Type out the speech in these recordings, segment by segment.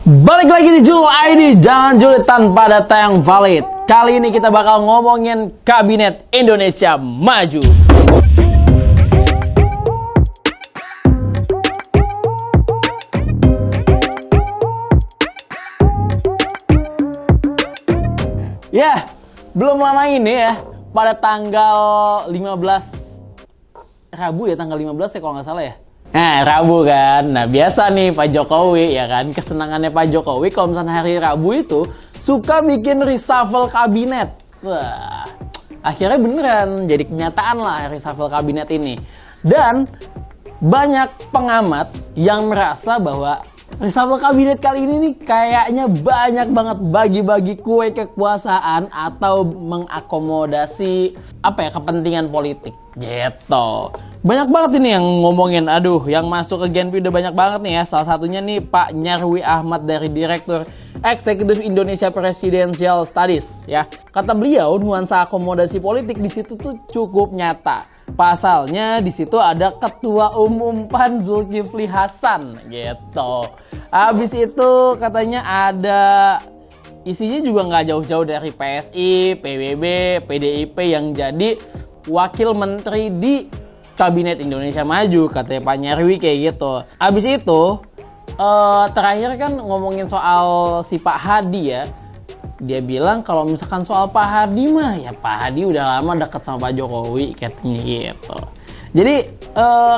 Balik lagi di Jul ID, jangan julid tanpa data yang valid. Kali ini kita bakal ngomongin Kabinet Indonesia Maju. Ya, belum lama ini ya, pada tanggal 15 Rabu ya, tanggal 15 ya kalau nggak salah ya. Nah, Rabu kan. Nah, biasa nih Pak Jokowi ya kan, kesenangannya Pak Jokowi kalau misalnya hari Rabu itu suka bikin reshuffle kabinet. Wah, akhirnya beneran jadi kenyataan lah reshuffle kabinet ini. Dan banyak pengamat yang merasa bahwa reshuffle kabinet kali ini nih kayaknya banyak banget bagi-bagi kue kekuasaan atau mengakomodasi kepentingan politik gitu. Banyak banget ini yang ngomongin, yang masuk ke Genpi udah banyak banget nih ya. Salah satunya nih Pak Nyarwi Ahmad dari Direktur Eksekutif Indonesia Presidential Studies ya. Kata beliau nuansa akomodasi politik di situ tuh cukup nyata. Pasalnya di situ ada Ketua Umum PAN Zulkifli Hasan gitu. Habis itu katanya ada isinya juga nggak jauh-jauh dari PSI, PBB, PDIP yang jadi wakil menteri di Kabinet Indonesia Maju, katanya Pak Nyarwi kayak gitu. Habis itu terakhir kan ngomongin soal si Pak Hadi ya. Dia bilang kalau misalkan soal Pak Hadi mah ya Pak Hadi udah lama deket sama Pak Jokowi katanya gitu. Jadi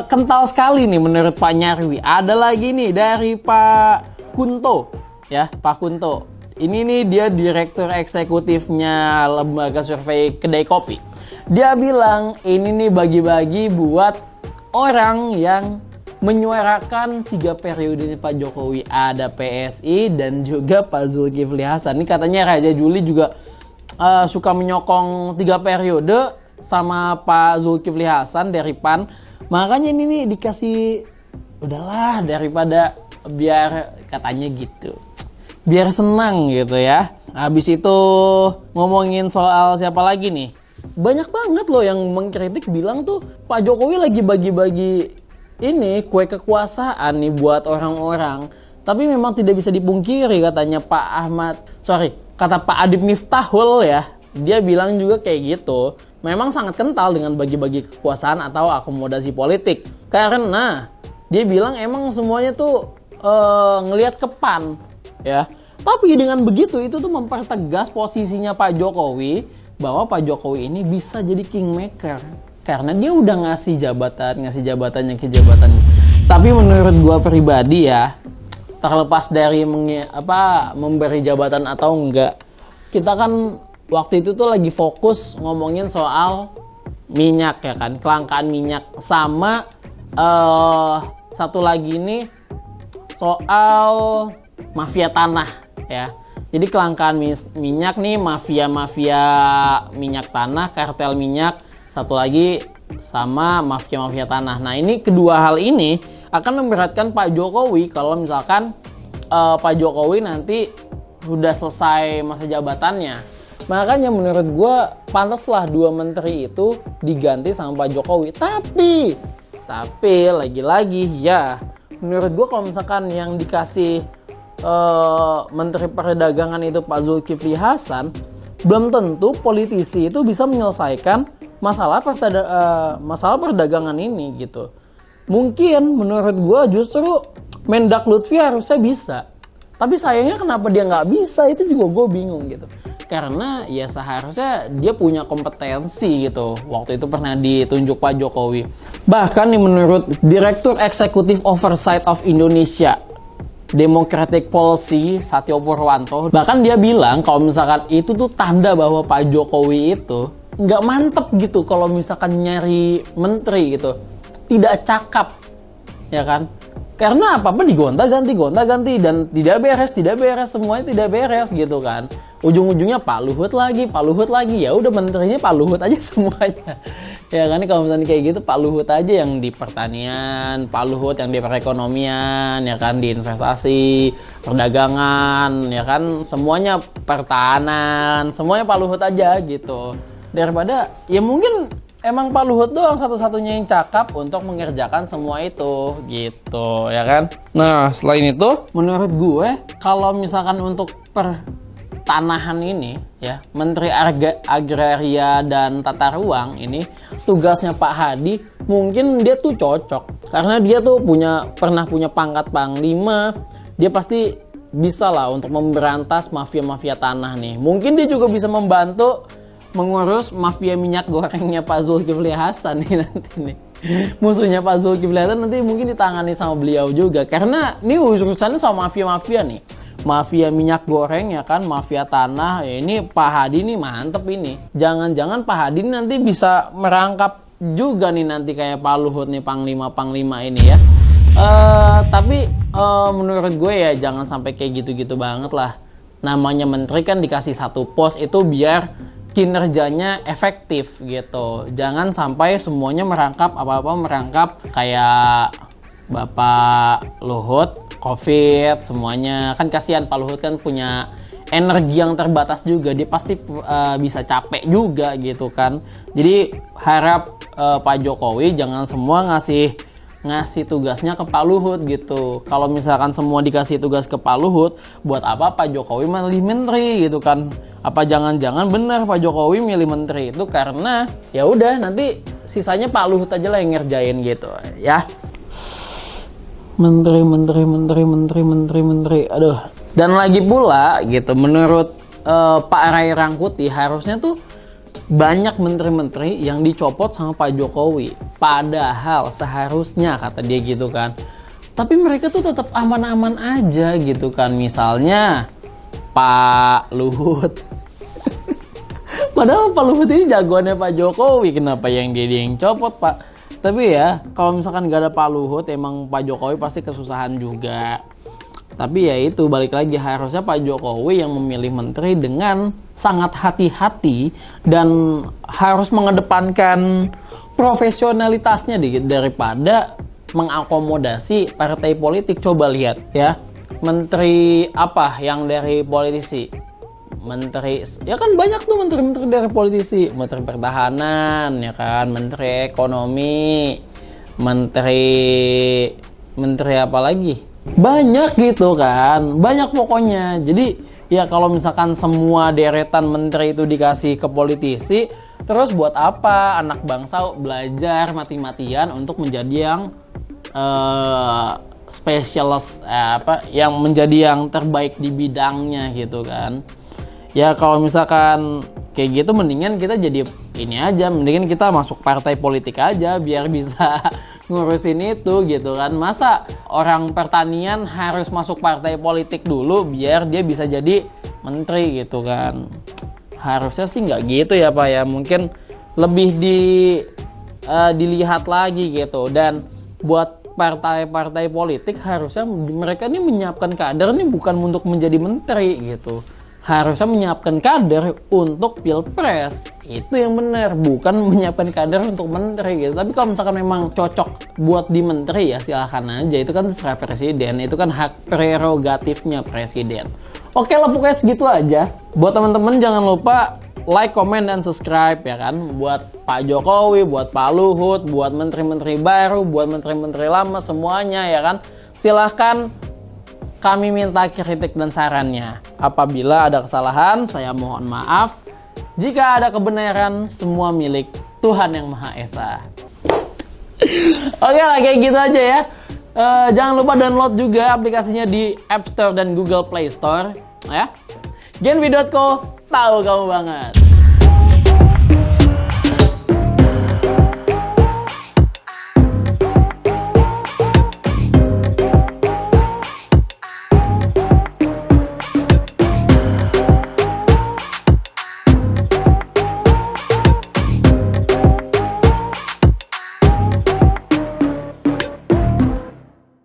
kental sekali nih menurut Pak Nyarwi. Ada lagi nih dari Pak Kunto ya, Pak Kunto. Ini nih dia direktur eksekutifnya lembaga survei Kedai Kopi. Dia bilang ini nih bagi-bagi buat orang yang menyuarakan 3 periodenya Pak Jokowi. Ada PSI dan juga Pak Zulkifli Hasan. Ini katanya Raja Juli juga suka menyokong 3 periode sama Pak Zulkifli Hasan dari PAN. Makanya ini nih dikasih, udahlah daripada biar katanya gitu, biar senang gitu ya. Habis itu ngomongin soal siapa lagi nih. Banyak banget loh yang mengkritik bilang tuh Pak Jokowi lagi bagi-bagi ini kue kekuasaan nih buat orang-orang. Tapi memang tidak bisa dipungkiri katanya kata Pak Adib Miftahul ya. Dia bilang juga kayak gitu. Memang sangat kental dengan bagi-bagi kekuasaan atau akomodasi politik. Karena dia bilang emang semuanya tuh ngelihat ke PAN ya. Tapi dengan begitu itu tuh mempertegas posisinya Pak Jokowi bahwa Pak Jokowi ini bisa jadi kingmaker karena dia udah ngasih jabatannya. Tapi menurut gua pribadi ya, terlepas dari memberi jabatan atau enggak, kita kan waktu itu tuh lagi fokus ngomongin soal minyak ya kan, kelangkaan minyak, sama satu lagi nih soal mafia tanah ya. Jadi kelangkaan minyak nih, mafia minyak tanah, kartel minyak, satu lagi sama mafia tanah. Nah ini kedua hal ini akan memberatkan Pak Jokowi kalau misalkan Pak Jokowi nanti sudah selesai masa jabatannya. Makanya menurut gue pantaslah 2 menteri itu diganti sama Pak Jokowi. Tapi lagi-lagi ya menurut gue kalau misalkan yang dikasih Menteri Perdagangan itu Pak Zulkifli Hasan, belum tentu politisi itu bisa menyelesaikan masalah perdagangan ini gitu. Mungkin menurut gue justru Mendak Lutfi harusnya bisa. Tapi sayangnya kenapa dia nggak bisa, itu juga gue bingung gitu. Karena ya seharusnya dia punya kompetensi gitu. Waktu itu pernah ditunjuk Pak Jokowi. Bahkan nih menurut Direktur Eksekutif Oversight of Indonesia Democratic Policy Satyo Purwanto, bahkan dia bilang kalau misalkan itu tuh tanda bahwa Pak Jokowi itu nggak mantep gitu kalau misalkan nyari menteri gitu, tidak cakap ya kan, karena apa-apa digonta-ganti dan tidak beres, semuanya tidak beres gitu kan. Ujung-ujungnya Pak Luhut lagi, ya udah menterinya Pak Luhut aja semuanya. Ya kan, kalau misalnya kayak gitu Pak Luhut aja yang di pertanian, Pak Luhut yang di perekonomian, ya kan, di investasi, perdagangan, ya kan, semuanya pertahanan, semuanya Pak Luhut aja gitu. Daripada ya mungkin emang Pak Luhut doang satu-satunya yang cakap untuk mengerjakan semua itu gitu ya kan. Nah selain itu menurut gue kalau misalkan untuk pertanahan ini ya, Menteri Agraria dan Tata Ruang ini tugasnya Pak Hadi mungkin dia tuh cocok karena dia tuh pernah punya pangkat Panglima, dia pasti bisa lah untuk memberantas mafia-mafia tanah nih. Mungkin dia juga bisa membantu mengurus mafia minyak gorengnya Pak Zulkifli Hasan nih nanti nih. Musuhnya Pak Zulkifli Hasan nanti mungkin ditangani sama beliau juga. Karena ini urusannya sama mafia-mafia nih. Mafia minyak goreng ya kan, mafia tanah. Ya ini Pak Hadi nih mantep ini. Jangan-jangan Pak Hadi ini nanti bisa merangkap juga nih nanti kayak Pak Luhut nih panglima-panglima ini ya. Tapi menurut gue ya jangan sampai kayak gitu-gitu banget lah. Namanya menteri kan dikasih satu pos itu biar kinerjanya efektif gitu. Jangan sampai semuanya merangkap merangkap kayak Bapak Luhut COVID semuanya. Kan kasihan Pak Luhut kan punya energi yang terbatas juga. Dia pasti bisa capek juga gitu kan. Jadi harap Pak Jokowi jangan semua ngasih tugasnya ke Pak Luhut gitu. Kalau misalkan semua dikasih tugas ke Pak Luhut, buat apa Pak Jokowi milih menteri gitu kan? Apa jangan-jangan benar Pak Jokowi milih menteri itu karena ya udah nanti sisanya Pak Luhut aja lah yang ngerjain gitu ya. Menteri. Aduh. Dan lagi pula gitu menurut Pak Ray Rangkuti harusnya tuh banyak menteri-menteri yang dicopot sama Pak Jokowi. Padahal seharusnya kata dia gitu kan. Tapi mereka tuh tetap aman-aman aja gitu kan. Misalnya Pak Luhut. Padahal Pak Luhut ini jagoannya Pak Jokowi. Kenapa yang dia yang copot Pak? Tapi ya kalau misalkan gak ada Pak Luhut emang Pak Jokowi pasti kesusahan juga. Tapi ya itu balik lagi harusnya Pak Jokowi yang memilih menteri dengan sangat hati-hati dan harus mengedepankan profesionalitasnya daripada mengakomodasi partai politik. Coba lihat ya, menteri apa yang dari politisi? Menteri ya kan banyak tuh menteri-menteri dari politisi, menteri pertahanan ya kan, menteri ekonomi, menteri apa lagi? Banyak gitu kan, banyak pokoknya. Jadi ya kalau misalkan semua deretan menteri itu dikasih ke politisi, terus buat apa anak bangsa belajar mati-matian untuk menjadi yang spesialis yang menjadi yang terbaik di bidangnya gitu kan. Ya kalau misalkan kayak gitu mendingan kita jadi ini aja, mendingan kita masuk partai politik aja biar bisa ngurusin itu gitu kan. Masa orang pertanian harus masuk partai politik dulu biar dia bisa jadi menteri gitu kan. Harusnya sih nggak gitu ya Pak ya, mungkin lebih dilihat lagi gitu. Dan buat partai-partai politik harusnya mereka ini menyiapkan kader ini bukan untuk menjadi menteri gitu. Harusnya menyiapkan kader untuk pilpres, itu yang benar, bukan menyiapkan kader untuk menteri gitu. Tapi kalau misalkan memang cocok buat di menteri ya silahkan aja, itu kan terserah presiden, itu kan hak prerogatifnya presiden. Oke lah pokoknya segitu aja. Buat teman-teman jangan lupa like, comment, dan subscribe ya kan. Buat Pak Jokowi, buat Pak Luhut, buat menteri-menteri baru, buat menteri-menteri lama semuanya ya kan. Silahkan kami minta kritik dan sarannya. Apabila ada kesalahan, saya mohon maaf. Jika ada kebenaran, semua milik Tuhan Yang Maha Esa. Oke lah, kayak gitu aja ya. Jangan lupa download juga aplikasinya di App Store dan Google Play Store. Ya. Genvi.co, tahu kamu banget.